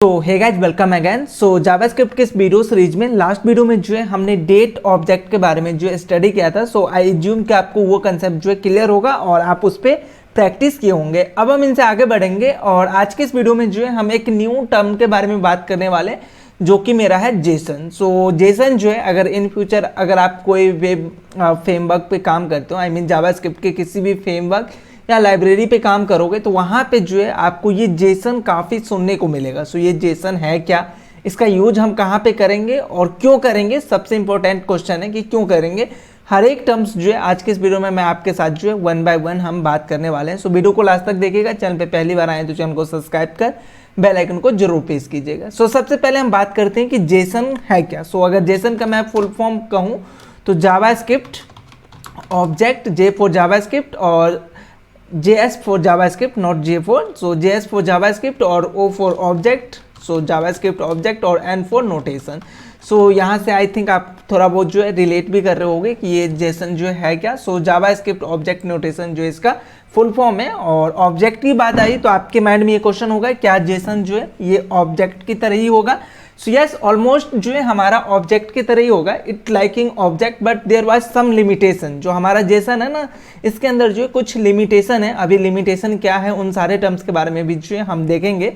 तो hey guys welcome again. सो JavaScript के इस वीडियो सीरीज में लास्ट वीडियो में जो है हमने डेट ऑब्जेक्ट के बारे में जो है स्टडी किया था। सो आई एज्यूम कि आपको वो कंसेप्ट जो है क्लियर होगा और आप उस पर प्रैक्टिस किए होंगे। अब हम इनसे आगे बढ़ेंगे और आज के इस वीडियो में जो है हम एक न्यू टर्म के बारे में बात करने वाले जो कि मेरा है जेसन। सो जेसन जो है अगर इन फ्यूचर अगर आप कोई वेब फ्रेमवर्क पे काम करते हो, आई मीन जावास्क्रिप्ट के किसी भी फ्रेमवर्क या लाइब्रेरी पे काम करोगे तो वहाँ पे जो है आपको ये जेसन काफ़ी सुनने को मिलेगा। सो ये जेसन है क्या, इसका यूज हम कहाँ पे करेंगे और क्यों करेंगे, सबसे इंपॉर्टेंट क्वेश्चन है कि क्यों करेंगे। हर एक टर्म्स जो है आज के इस वीडियो में मैं आपके साथ जो है वन बाय वन हम बात करने वाले हैं। सो वीडियो को लास्ट तक देखिएगा। चैनल पे पहली बार आए तो चैनल को सब्सक्राइब कर बेल आइकन को जरूर प्रेस कीजिएगा। सो सबसे पहले हम बात करते हैं कि जेसन है क्या। सो अगर जेसन का मैं फुल फॉर्म कहूँ तो JavaScript object, J for JavaScript और JS for JavaScript, not J4. So JS for JavaScript और O for Object, so JavaScript Object और N for Notation. So यहाँ से आई थिंक आप थोड़ा बहुत जो है रिलेट भी कर रहे होंगे कि ये जेसन जो है क्या। सो JavaScript Object Notation जो इसका फुल फॉर्म है। और ऑब्जेक्ट की बात आई तो आपके माइंड में ये क्वेश्चन होगा क्या जेसन जो है ये ऑब्जेक्ट की तरह ही होगा। सो यस, ऑलमोस्ट जो है हमारा ऑब्जेक्ट की तरह ही होगा, it liking object, but there was some limitation. जो हमारा जेसन है ना, इसके अंदर जो है कुछ लिमिटेशन है। अभी लिमिटेशन क्या है उन सारे टर्म्स के बारे में भी जो है हम देखेंगे।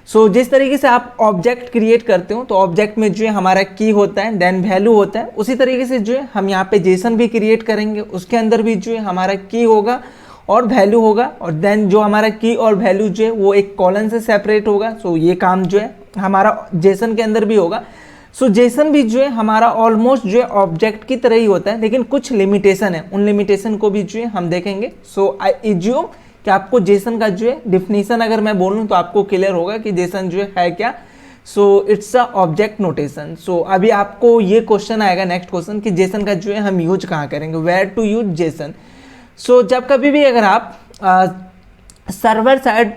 सो जिस तरीके से आप ऑब्जेक्ट क्रिएट करते हो तो ऑब्जेक्ट में जो है हमारा की होता है, देन वैल्यू होता है, उसी तरीके से जो है हम यहाँ पे जेसन भी क्रिएट करेंगे। उसके अंदर भी जो है हमारा की होगा और वैल्यू होगा और देन जो हमारा की और वैल्यू जो है वो एक कॉलन से सेपरेट होगा। सो ये काम जो है हमारा जेसन के अंदर भी होगा। सो जेसन भी जो है हमारा ऑलमोस्ट जो है ऑब्जेक्ट की तरह ही होता है, लेकिन कुछ लिमिटेशन है, उन लिमिटेशन को भी जो है हम देखेंगे। सो आई एज्यूम कि आपको जेसन का जो है डिफिनीशन अगर मैं बोलूँ तो आपको क्लियर होगा कि जेसन जो है क्या। So it's a object notation. So अभी आपको ये क्वेश्चन आएगा, नेक्स्ट क्वेश्चन, कि जेसन का जो है हम यूज कहाँ करेंगे, वेयर टू यूज जेसन। सो जब कभी भी अगर आप सर्वर साइड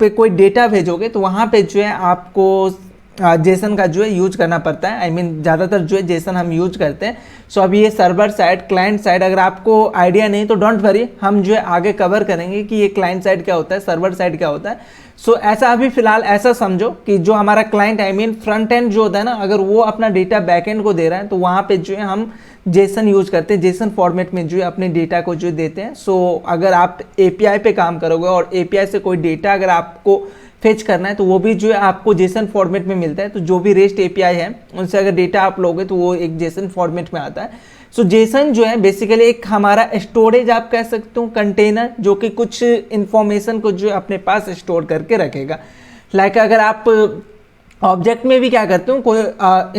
पे कोई डेटा भेजोगे तो वहाँ पे जो है आपको जेसन का जो है यूज करना पड़ता है। आई मीन ज़्यादातर जो है जेसन हम यूज करते हैं। सो अभी ये सर्वर साइड, क्लाइंट साइड, अगर आपको आइडिया नहीं तो डोंट वरी, हम जो है आगे कवर करेंगे कि ये क्लाइंट साइड क्या होता है, सर्वर साइड क्या होता है। सो ऐसा अभी फिलहाल ऐसा समझो कि जो हमारा client, I mean front end जो होता है ना, अगर वो अपना डेटा बैक एंड को दे रहा है तो वहाँ पे जो है हम जेसन यूज करते हैं, जेसन फॉर्मेट में जो है अपने डेटा को जो देते हैं। सो अगर आप एपीआई पे काम करोगे और एपीआई से कोई डेटा अगर आपको फेच करना है तो वो भी जो है आपको जेसन फॉर्मेट में मिलता है। तो जो भी रेस्ट एपीआई है उनसे अगर डेटा आप लोगे तो वो एक जेसन फॉर्मेट में आता है। सो जेसन जो है बेसिकली एक हमारा स्टोरेज आप कह सकते हो, कंटेनर, जो कि कुछ इंफॉर्मेशन को जो है अपने पास स्टोर करके रखेगा। लाइक अगर आप ऑब्जेक्ट में भी क्या करते हो, कोई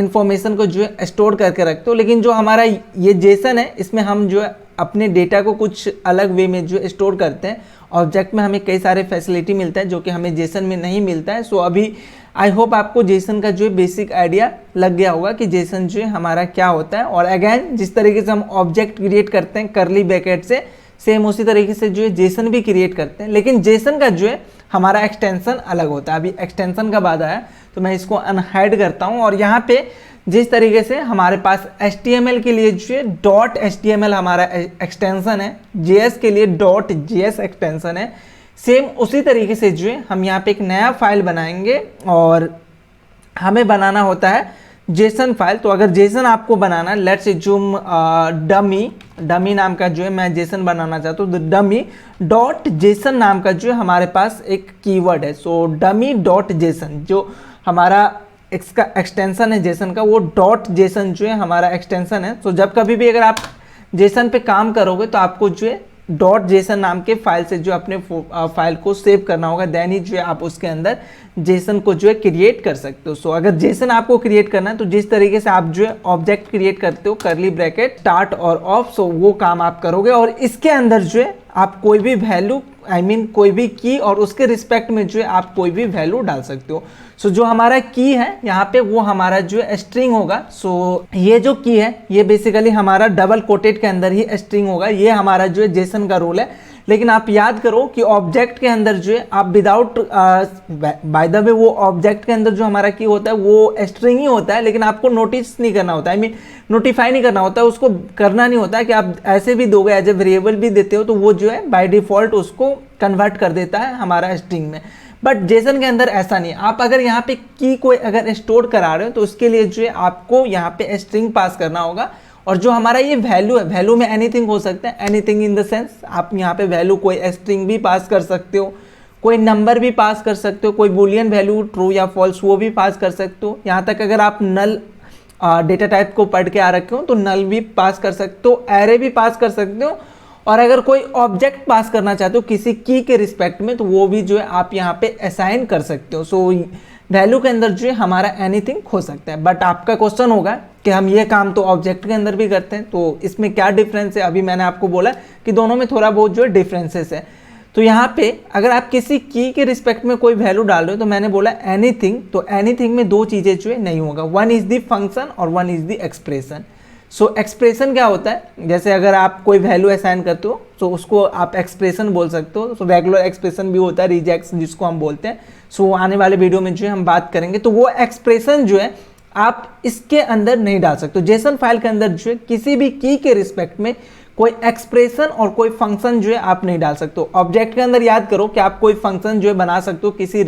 इंफॉर्मेशन को जो है स्टोर करके रखते हो, लेकिन जो हमारा ये जेसन है इसमें हम जो है अपने डेटा को कुछ अलग वे में जो है स्टोर करते हैं। ऑब्जेक्ट में हमें कई सारे फैसिलिटी मिलता है जो कि हमें जेसन में नहीं मिलता है। सो अभी आई होप आपको जेसन का जो है बेसिक आइडिया लग गया होगा कि जेसन जो है हमारा क्या होता है। और अगेन जिस तरीके से हम ऑब्जेक्ट क्रिएट करते हैं करली ब्रैकेट से, सेम उसी तरीके से जो है जेसन भी क्रिएट करते हैं, लेकिन जेसन का जो है हमारा एक्सटेंशन अलग होता है। अभी एक्सटेंशन का बाद आया तो मैं इसको अनहाइड करता हूँ। और यहाँ पे जिस तरीके से हमारे पास HTML के लिए जो है डॉट HTML हमारा एक्सटेंशन है, JS के लिए डॉट JS एक्सटेंशन है, सेम उसी तरीके से जो है हम यहाँ पे एक नया फाइल बनाएंगे और हमें बनाना होता है जेसन फाइल। तो अगर जेसन आपको बनाना, लेट्स एज्यूम डमी नाम का जो है मैं जेसन बनाना चाहता हूँ, तो डमी डॉट जेसन नाम का जो है हमारे पास एक कीवर्ड है। सो डमी डॉट जेसन जो हमारा इसका एक्सटेंशन है जेसन का, वो डॉट जेसन जो है हमारा एक्सटेंशन है। तो जब कभी भी अगर आप जेसन पे काम करोगे तो आपको जो है डॉट जेसन नाम के फाइल से जो अपने फाइल को सेव करना होगा, देन ही जो है आप उसके अंदर जेसन को जो है क्रिएट कर सकते हो। सो अगर जेसन आपको क्रिएट करना है तो जिस तरीके से आप जो है ऑब्जेक्ट क्रिएट करते हो करली ब्रैकेट स्टार्ट और ऑफ, सो वो काम आप करोगे और इसके अंदर जो है आप कोई भी वैल्यू, आई मीन कोई भी की और उसके रिस्पेक्ट में जो है आप कोई भी वैल्यू डाल सकते हो। सो जो हमारा की है यहाँ पे वो हमारा जो है स्ट्रिंग होगा। सो ये जो की है ये बेसिकली हमारा डबल कोटेड के अंदर ही स्ट्रिंग होगा। ये हमारा जो है जेसन का रूल है। लेकिन आप याद करो कि ऑब्जेक्ट के अंदर जो है आप विदाउट, बाय द वे, वो ऑब्जेक्ट के अंदर जो हमारा की होता है वो स्ट्रिंग ही होता है, लेकिन आपको नोटिस नहीं करना होता, आई मीन नोटिफाई नहीं करना होता, उसको करना नहीं होता कि आप ऐसे भी दोगे, एज ए वेरिएबल भी देते हो तो वो जो है बाय डिफॉल्ट उसको कन्वर्ट कर देता है हमारा स्ट्रिंग में। बट जेसन के अंदर ऐसा नहीं। आप अगर यहाँ पे की कोई अगर स्टोर करा रहे हो तो उसके लिए जो है आपको यहाँ पे स्ट्रिंग पास करना होगा, और जो हमारा ये वैल्यू है, वैल्यू में एनीथिंग हो सकता है, एनीथिंग इन द सेंस आप यहाँ पे वैल्यू कोई स्ट्रिंग भी पास कर सकते हो, कोई नंबर भी पास कर सकते हो, कोई बुलियन वैल्यू ट्रू या फॉल्स वो भी पास कर सकते हो। यहाँ तक अगर आप नल डेटा टाइप को पढ़ के आ रखे हो तो नल भी पास कर सकते हो, एरे भी पास कर सकते हो, और अगर कोई ऑब्जेक्ट पास करना चाहते हो किसी की के रिस्पेक्ट में तो वो भी जो है आप यहाँ पे असाइन कर सकते हो। सो वैल्यू के अंदर जो है हमारा एनीथिंग हो सकता है। बट आपका क्वेश्चन होगा कि हम ये काम तो ऑब्जेक्ट के अंदर भी करते हैं, तो इसमें क्या डिफरेंस है? अभी मैंने आपको बोला कि दोनों में थोड़ा बहुत जो है डिफरेंसेस है। तो यहाँ पे अगर आप किसी की के रिस्पेक्ट में कोई वैल्यू डाल रहे हो तो मैंने बोला एनीथिंग, तो एनीथिंग में दो चीज़ें जो है नहीं होगा, वन इज द फंक्शन और one is the expression. So expression क्या होता है? जैसे अगर आप कोई वैल्यू असाइन करते हो तो उसको आप एक्सप्रेशन बोल सकते हो। सो रेगुलर एक्सप्रेशन भी होता है, रिजेक्ट्स जिसको हम बोलते हैं। सो आने वाले वीडियो में जो है हम बात करेंगे। तो वो एक्सप्रेशन जो है आप इसके अंदर नहीं डाल सकते। जेसन फाइल के अंदर जो है किसी भी की के रिस्पेक्ट में कोई एक्सप्रेशन और कोई फंक्शन जो है आप नहीं डाल सकते हो। ऑब्जेक्ट के अंदर याद करो कि आप कोई फंक्शन जो है बना सकते हो किसी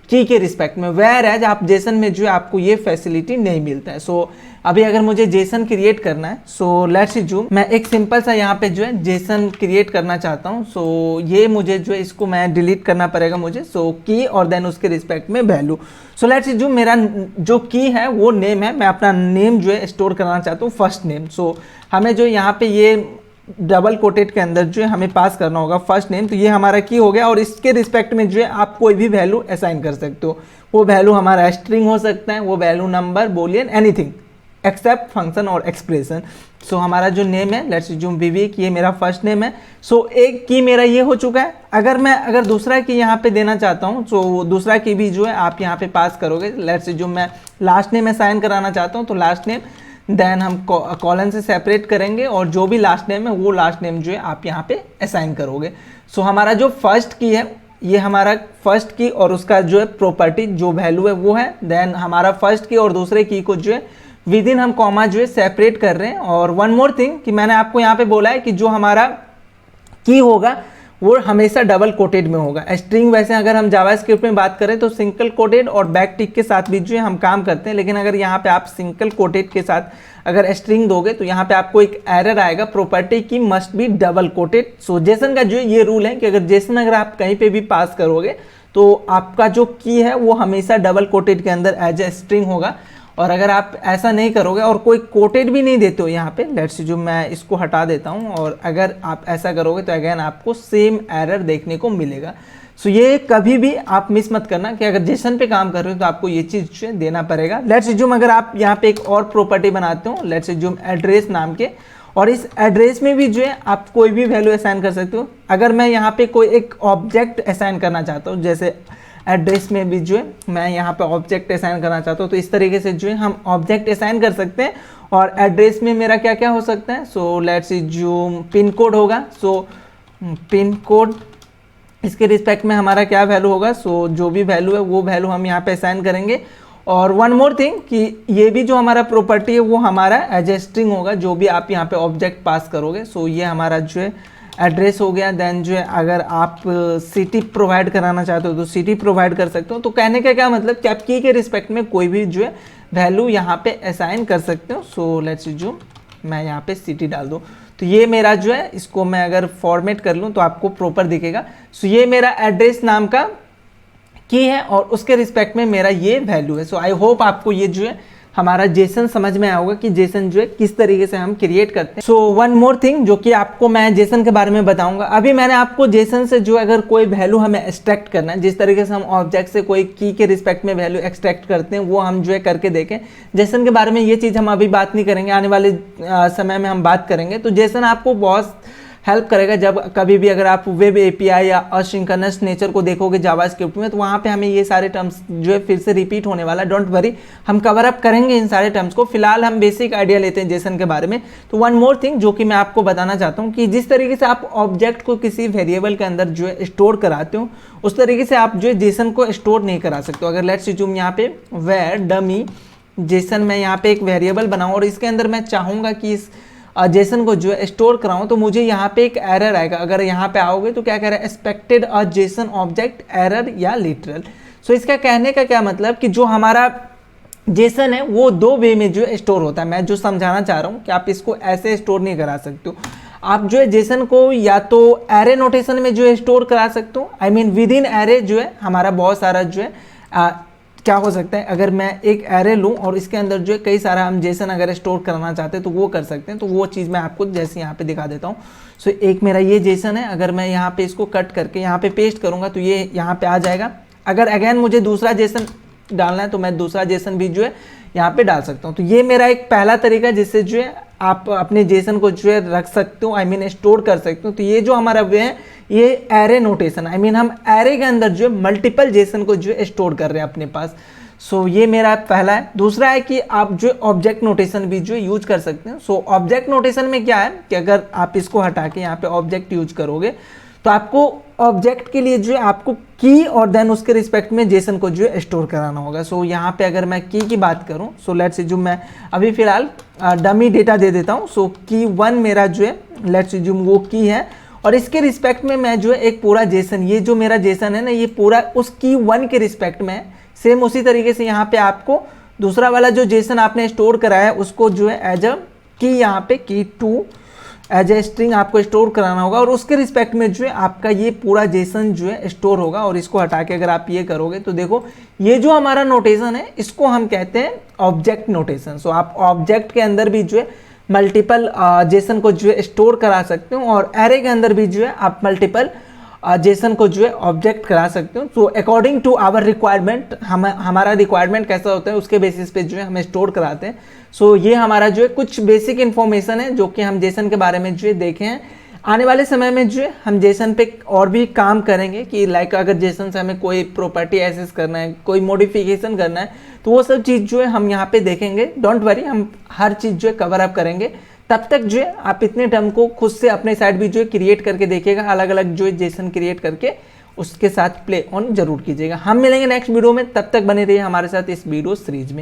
की के रिस्पेक्ट में, वेयर एज आप जेसन में जो है आपको ये फैसिलिटी नहीं मिलता है। सो अभी अगर मुझे जेसन क्रिएट करना है, सो लेट्स अज्यूम मैं एक सिंपल सा यहाँ पे जो है जेसन क्रिएट करना चाहता हूँ। सो ये मुझे जो है इसको मैं डिलीट करना पड़ेगा मुझे। सो की और देन उसके रिस्पेक्ट में वैल्यू। सो लेट्स अज्यूम मेरा जो की है वो नेम है, मैं अपना नेम जो है स्टोर करना चाहता हूँ, फर्स्ट नेम। सो हमें जो यहाँ पे ये डबल कोटेड के अंदर जो है हमें पास करना होगा फर्स्ट नेम। तो ये हमारा की हो गया, और इसके रिस्पेक्ट में जो है आप कोई भी वैल्यू असाइन कर सकते हो। वो वैल्यू हमारा स्ट्रिंग हो सकता है, वो value number, Boolean, anything accept function और एक्सप्रेशन। सो हमारा जो नेम है, लेट्स अज्यूम विवेक, ये मेरा फर्स्ट नेम है। सो एक की मेरा ये हो चुका है। अगर दूसरा की यहाँ पे देना चाहता हूँ तो दूसरा की भी जो है आप यहाँ पे पास करोगे। लेट्स अज्यूम मैं लास्ट नेम असाइन कराना चाहता हूँ तो लास्ट नेम, देन हम कॉलन से सेपरेट करेंगे और जो भी लास्ट नेम है वो लास्ट नेम जो है आप यहाँ पे असाइन करोगे। सो हमारा जो फर्स्ट की है ये हमारा फर्स्ट की और उसका जो है प्रॉपर्टी जो वैल्यू है वो है। देन हमारा फर्स्ट की और दूसरे की को जो है विद इन हम कॉमा जो है सेपरेट कर रहे हैं। और वन मोर थिंग कि मैंने आपको यहाँ पे बोला है कि जो हमारा की होगा वो हमेशा डबल कोटेड में होगा। स्ट्रिंग वैसे अगर हम जावास्क्रिप्ट में बात करें तो सिंगल कोटेड और बैक टिक के साथ भी जो है हम काम करते हैं, लेकिन अगर यहाँ पे आप सिंगल कोटेड के साथ अगर स्ट्रिंग दोगे तो यहाँ पे आपको एक एरर आएगा, प्रॉपर्टी की must be double coated. So Jason का जो ये रूल है कि अगर जेसन अगर आप कहीं पे भी पास करोगे तो आपका जो की है वो हमेशा डबल कोटेड के अंदर एज ए स्ट्रिंग होगा। और अगर आप ऐसा नहीं करोगे और कोई कोटेड भी नहीं देते हो यहाँ पे, लेट्स जो मैं इसको हटा देता हूँ, और अगर आप ऐसा करोगे तो अगेन आपको सेम एरर देखने को मिलेगा। सो ये कभी भी आप मिस मत करना कि अगर जेसन पे काम कर रहे हो तो आपको ये चीज़ देना पड़ेगा। लेट्स अज्यूम अगर आप यहाँ पे एक और प्रॉपर्टी बनाते हो, लेट्स अज्यूम एड्रेस नाम के, और इस एड्रेस में भी जो है आप कोई भी वैल्यू असाइन कर सकते हो। अगर मैं यहाँ पे कोई एक ऑब्जेक्ट असाइन करना चाहता हूँ, जैसे एड्रेस में भी जो है मैं यहाँ पे ऑब्जेक्ट असाइन करना चाहता हूँ, तो इस तरीके से जो है हम ऑब्जेक्ट असाइन कर सकते हैं। और एड्रेस में मेरा क्या क्या हो सकता है? So let's assume pin code होगा। सो पिन कोड, इसके रिस्पेक्ट में हमारा क्या वैल्यू होगा? सो जो भी वैल्यू है वो वैल्यू हम यहाँ पे असाइन करेंगे। और वन मोर थिंग कि ये भी जो हमारा प्रॉपर्टी है वो हमारा एज ए स्ट्रिंग होगा, जो भी आप यहाँ पे ऑब्जेक्ट पास करोगे। सो ये हमारा जो है एड्रेस हो गया। देन जो है अगर आप सिटी प्रोवाइड कराना चाहते हो तो सिटी प्रोवाइड कर सकते हो। तो कहने का क्या मतलब कि आप की के रिस्पेक्ट में कोई भी जो है वैल्यू यहाँ पे असाइन कर सकते हो। सो लेट्स जो मैं यहाँ पे सिटी डाल दूँ तो ये मेरा जो है, इसको मैं अगर फॉर्मेट कर लूँ तो आपको प्रॉपर दिखेगा। सो ये मेरा एड्रेस नाम का की है और उसके रिस्पेक्ट में मेरा ये वैल्यू है। सो आई होप आपको ये जो है हमारा जेसन समझ में आया होगा कि जेसन जो है किस तरीके से हम क्रिएट करते हैं। सो वन मोर थिंग जो कि आपको मैं जेसन के बारे में बताऊंगा। अभी मैंने आपको जेसन से जो अगर कोई वैल्यू हमें एक्सट्रैक्ट करना है, जिस तरीके से हम ऑब्जेक्ट से कोई की के रिस्पेक्ट में वैल्यू एक्सट्रैक्ट करते हैं वो हम जो है करके देखें। जेसन के बारे में ये चीज़ हम अभी बात नहीं करेंगे, आने वाले समय में हम बात करेंगे। तो जेसन आपको बहुत हेल्प करेगा जब कभी भी अगर आप वेब एपीआई या असिंक्रोनस नेचर को देखोगे जावास्क्रिप्ट में, तो वहाँ पे हमें ये सारे टर्म्स जो है फिर से रिपीट होने वाला। डोंट वरी, हम कवर अप करेंगे इन सारे टर्म्स को। फिलहाल हम बेसिक आइडिया लेते हैं जेसन के बारे में। तो वन मोर थिंग जो कि मैं आपको बताना चाहता हूँ कि जिस तरीके से आप ऑब्जेक्ट को किसी वेरिएबल के अंदर जो है स्टोर कराते हो, उस तरीके से आप जो है जेसन को स्टोर नहीं करा सकते। अगर लेट्स अज्यूम यहाँ पे वेयर डमी जेसन मैं यहाँ पे एक वेरिएबल बनाऊँ और इसके अंदर मैं चाहूँगा कि इस जेसन को जो है स्टोर कराऊं तो मुझे यहाँ पे एक एरर आएगा। अगर यहाँ पे आओगे तो क्या कह रहा है, expected a Jason object error या लिटरल। सो इसका कहने का क्या मतलब कि जो हमारा जेसन है वो दो वे में जो है स्टोर होता है। मैं जो समझाना चाह रहा हूँ कि आप इसको ऐसे स्टोर नहीं करा सकते हो। आप जो है जेसन को या तो एरे नोटेशन में जो है स्टोर करा सकते हो, I mean with in array जो है हमारा बहुत सारा जो है क्या हो सकता है, अगर मैं एक एरे लूँ और इसके अंदर जो है कई सारा हम जेसन अगर स्टोर करना चाहते हैं तो वो कर सकते हैं। तो वो चीज़ मैं आपको जैसे यहाँ पे दिखा देता हूँ। सो एक मेरा ये जेसन है, अगर मैं यहाँ पे इसको कट करके यहाँ पे पेस्ट करूँगा तो ये यहाँ पे आ जाएगा। अगर अगेन मुझे दूसरा जेसन डालना है तो मैं दूसरा जेसन भी जो है यहाँ पे डाल सकता हूँ। तो ये मेरा एक पहला तरीका जिससे जो है आप अपने जेसन को जो है रख सकते हो, आई मीन स्टोर कर सकते हो। तो ये जो हमारा वे है ये एरे नोटेशन, आई मीन हम एरे के अंदर जो है मल्टीपल जेसन को जो है स्टोर कर रहे हैं अपने पास। सो ये मेरा पहला है। दूसरा है कि आप जो ऑब्जेक्ट नोटेशन भी जो यूज कर सकते हैं। सो ऑब्जेक्ट नोटेशन में क्या है कि अगर आप इसको हटा के यहाँ पे ऑब्जेक्ट यूज करोगे तो आपको ऑब्जेक्ट के लिए जो है आपको की और देन उसके रिस्पेक्ट में जेसन को जो है स्टोर कराना होगा। सो यहाँ पे अगर मैं की बात करूँ, सो लेट्स से जो मैं अभी फिलहाल डमी डेटा दे देता हूँ। सो की 1 मेरा जो है लेट्स से जो वो की है और इसके रिस्पेक्ट में मैं जो है एक पूरा जेसन, ये जो मेरा जेसन है ना ये पूरा उस की 1 के रिस्पेक्ट में है। सेम उसी तरीके से यहाँ पे आपको दूसरा वाला जो जेसन आपने स्टोर कराया है उसको जो है एज अ की यहाँ पे की 2 एज ए स्ट्रिंग आपको स्टोर कराना होगा और उसके रिस्पेक्ट में जो है आपका ये पूरा जेसन जो है स्टोर होगा। और इसको हटा के अगर आप ये करोगे तो देखो ये जो हमारा नोटेशन है इसको हम कहते हैं ऑब्जेक्ट नोटेशन। सो आप ऑब्जेक्ट के अंदर भी जो है मल्टीपल जेसन को जो है स्टोर करा सकते हो और एरे के अंदर भी जो है आप मल्टीपल जेसन को जो है ऑब्जेक्ट करा सकते हो। So according to our requirement, हमारा रिक्वायरमेंट कैसा होता है उसके बेसिस पे जो है हम स्टोर कराते हैं। सो ये हमारा जो है कुछ बेसिक इन्फॉर्मेशन है जो कि हम जेसन के बारे में जो है देखे हैं। आने वाले समय में जो है हम जेसन पे और भी काम करेंगे कि लाइक अगर जेसन से हमें कोई प्रॉपर्टी एक्सेस करना है, कोई मॉडिफिकेशन करना है तो वो सब चीज़ जो है हम यहाँ पे देखेंगे। डोंट वरी, हम हर चीज़ जो है कवर अप करेंगे। तब तक जो है आप इतने टर्म को खुद से अपने साइड भी जो है क्रिएट करके देखिएगा, अलग अलग जो है जेसन क्रिएट करके उसके साथ प्ले ऑन जरूर कीजिएगा। हम मिलेंगे नेक्स्ट वीडियो में, तब तक बने रहिए हमारे साथ इस वीडियो सीरीज में।